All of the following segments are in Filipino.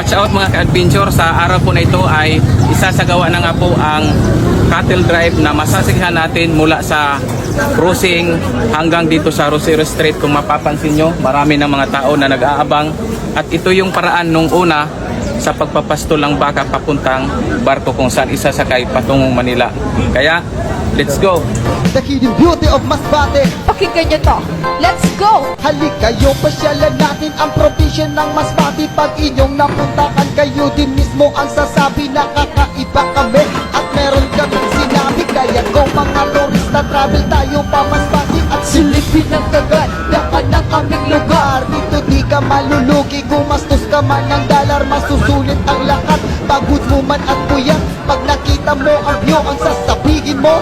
Watch out mga ka-adventure, sa araw po na ito ay isasagawa na nga po ang cattle drive na masasaksihan natin mula sa crossing hanggang dito sa Rosero Street. Kung mapapansin nyo, marami ng mga tao na nag-aabang at ito yung paraan nung una sa pagpapastol ng baka papuntang barko kung saan isasakay patungong Manila. Kaya, let's go! The hidden beauty of Masbate. Pakinggan nyo to. Let's go! Halika kayo, pasyalan natin ang probinsya ng Masbate. Pag inyong napuntahan, kayo din mismo ang sasabi na kakaiba kami. At meron kaming sinabi, kaya kung mga turista travel tayo pa Masbate. At silipin ang kagandahan ng aming lugar. Dito di ka malulugi, gumastos ka man ng dollar, masusulit ang lahat. Pagod mo man at puyat, pag nakita mo ang view, ang sasabihin mo,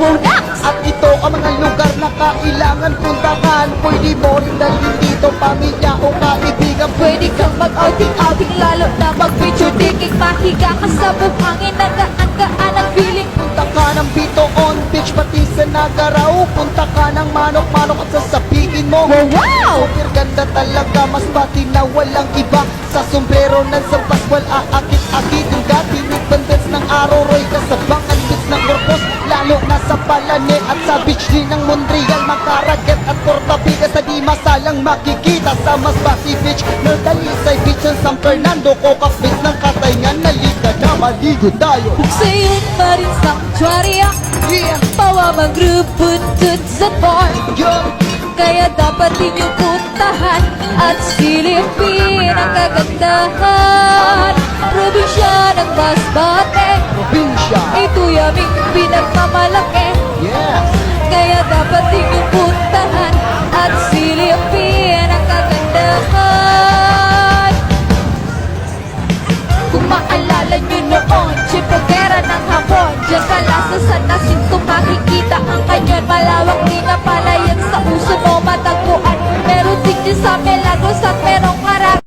at ito ang mga lugar na kailangan puntahan. Pwede mo rin dalhin dito pamilya o kaibigan. Pwede kang mag-outing-outing, lalo na mag-picture taking. Mahiga ka sa buhangin, nagaan-gaan ang feeling. Punta ka ng Bitoon Beach, pati sa Nagarao. Punta ka ng Manok-Manok at sasabihin mo, wow! super ganda talaga, Masbate na walang iba. Sa sombrero ng San Pascual, aakit-akit yung gatinig bandits ng Aroroy, kasabangan beach ng Corpus, lalo na sa Palane at sa beach din ng Montreal. Makaragat at Portapiga sa di masalang makikita sa Masbate Beach, Nordalisay Beach ng San Fernando, Cocas Beach ng Katayngan. Nalika na maligo tayo. Sa'yo'n pa rin sanctuary, Yeah, pawa mag-group, buntut sa bar. yun, Kaya dapat inyong puntahan at silipin ang kagandahan. Probinsya ng Masbate, probinsya. ito'y aming pinagmamalaki. Yes, Kaya dapat inyong puntahan at silipin ang kagandahan. Kung maalala nyo noon, Chipogera ng hapon, diyan kalasa sa nasinto makikita ang kanyon. Malawak din na palayan sa uso mo matagpuan. Meron din dyan sa